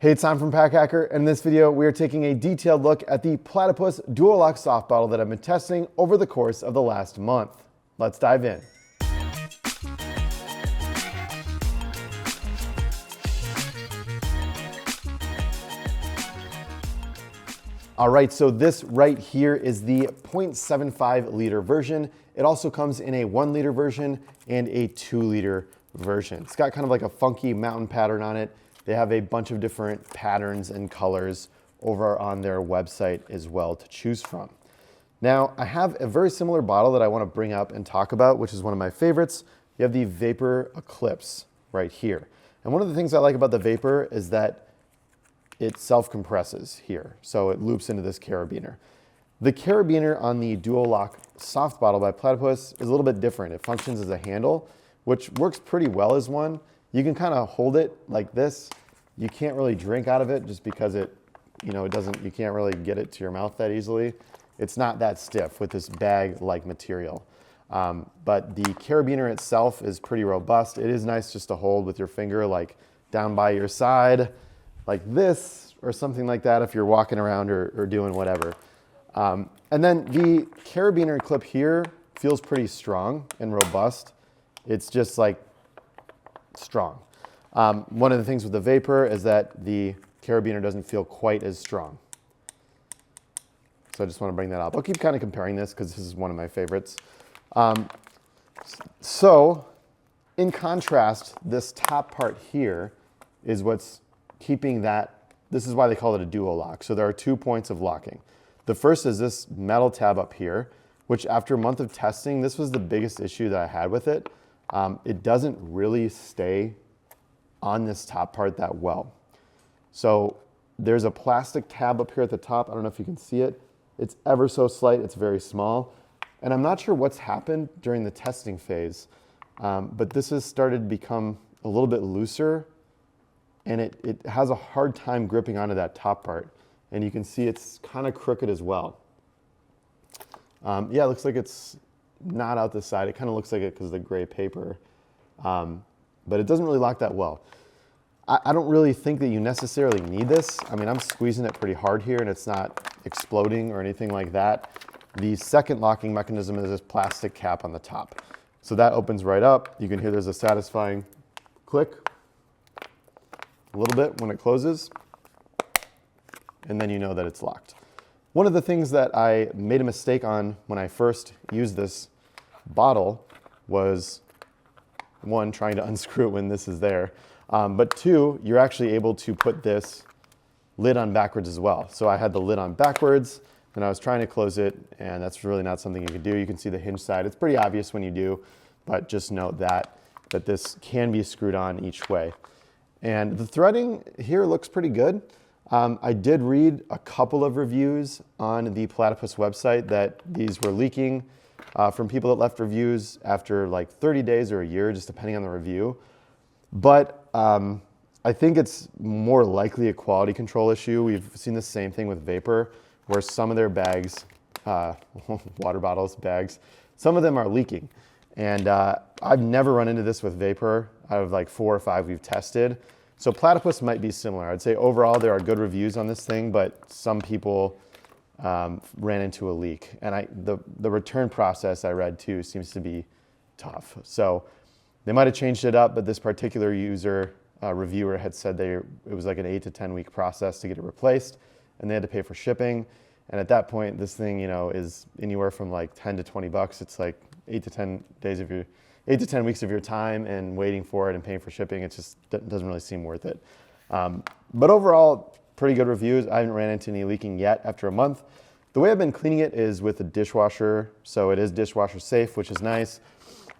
Hey, it's Tom from Pack Hacker. In this video, we are taking a detailed look at the Platypus DuoLock SoftBottle that I've been testing over the course of the last month. Let's dive in. All right, so this right here is the 0.75 liter version. It also comes in a 1 liter version and a 2 liter version. It's got kind of like a funky mountain pattern on it. They have a bunch of different patterns and colors over on their website as well to choose from. Now, I have a very similar bottle that I want to bring up and talk about, which is one of my favorites. You have the Vapor Eclipse right here. And one of the things I like about the Vapor is that it self-compresses here. So it loops into this carabiner. The carabiner on the DuoLock SoftBottle by Platypus is a little bit different. It functions as a handle, which works pretty well as one. You can kind of hold it like this. You can't really drink out of it just because it doesn't, you can't really get it to your mouth that easily. It's not that stiff with this bag-like material. But the carabiner itself is pretty robust. It is nice just to hold with your finger, like down by your side, like this, or something like that if you're walking around or doing whatever. And then the carabiner clip here feels pretty strong and robust. It's just like strong. One of the things with the Vapor is that the carabiner doesn't feel quite as strong. So I just want to bring that up. I'll keep kind of comparing this because this is one of my favorites. So in contrast, this top part here is what's keeping that, this is why they call it a duo lock. So there are 2 points of locking. The first is this metal tab up here, which after a month of testing, this was the biggest issue that I had with it. It doesn't really stay on this top part that well. So there's a plastic tab up here at the top. I don't know if you can see it. It's ever so slight, it's very small. And I'm not sure what's happened during the testing phase, but this has started to become a little bit looser and it has a hard time gripping onto that top part. And you can see it's kind of crooked as well. Yeah, it looks like it's not out the side. It kind of looks like it because of the gray paper, but it doesn't really lock that well. I don't really think that you necessarily need this. I mean, I'm squeezing it pretty hard here and it's not exploding or anything like that. The second locking mechanism is this plastic cap on the top. So that opens right up. You can hear there's a satisfying click a little bit when it closes, and then you know that it's locked. One of the things that I made a mistake on when I first used this bottle was, one, trying to unscrew it when this is there, but two, you're actually able to put this lid on backwards as well. So I had the lid on backwards and I was trying to close it, and that's really not something you can do. You can see the hinge side. It's pretty obvious when you do, but just note that this can be screwed on each way. And the threading here looks pretty good. I did read a couple of reviews on the Platypus website that these were leaking from people that left reviews after like 30 days or a year, just depending on the review. But I think it's more likely a quality control issue. We've seen the same thing with Vapor, where some of their bags, water bottles, bags, some of them are leaking. And I've never run into this with Vapor out of like 4 or 5 we've tested. So Platypus might be similar. I'd say overall there are good reviews on this thing, but some people ran into a leak. And the return process I read too seems to be tough. So they might have changed it up, but this particular reviewer had said it was like an 8 to 10 week process to get it replaced, and they had to pay for shipping. And at that point, this thing, is anywhere from like 10 to 20 bucks. It's like 8 to 10 weeks of your time and waiting for it and paying for shipping. It just doesn't really seem worth it. But overall, pretty good reviews. I haven't ran into any leaking yet after a month. The way I've been cleaning it is with a dishwasher. So it is Dishwasher Safe, which is nice.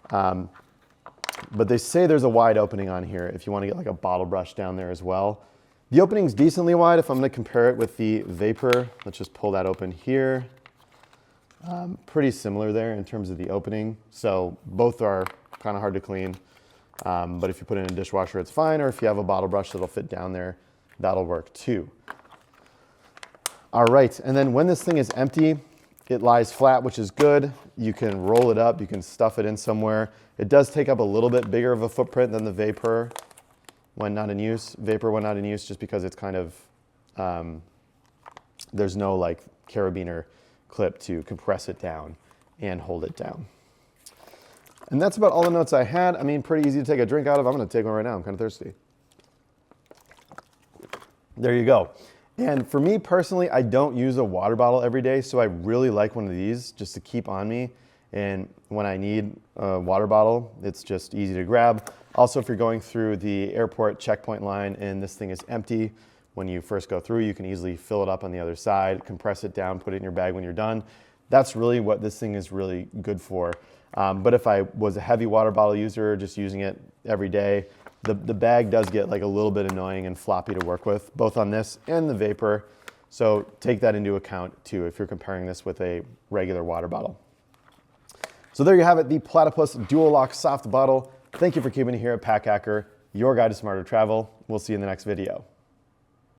But they say there's a wide opening on here if you want to get like a bottle brush down there as well. The opening's decently wide. If I'm going to compare it with the Vapor, let's just pull that open here. Pretty similar there in terms of the opening. So both are kind of hard to clean. But if you put it in a dishwasher, it's fine. Or if you have a bottle brush that'll fit down there, that'll work too. All right, and then when this thing is empty, it lies flat, which is good. You can roll it up, you can stuff it in somewhere. It does take up a little bit bigger of a footprint than the Vapor. when not in use, vapor when not in use, just because it's kind of, there's no like carabiner clip to compress it down and hold it down. And that's about all the notes I had. I mean, pretty easy to take a drink out of. I'm gonna take one right now, I'm kind of thirsty. There you go. And for me personally, I don't use a water bottle every day, so I really like one of these just to keep on me. And when I need a water bottle, it's just easy to grab. Also, if you're going through the airport checkpoint line and this thing is empty, when you first go through, you can easily fill it up on the other side, compress it down, put it in your bag when you're done. That's really what this thing is really good for. But if I was a heavy water bottle user, just using it every day, the bag does get like a little bit annoying and floppy to work with, both on this and the vapor. So take that into account too if you're comparing this with a regular water bottle. So there you have it, the Platypus DuoLock SoftBottle. Thank you for keeping it here at Pack Hacker, your guide to smarter travel. We'll see you in the next video.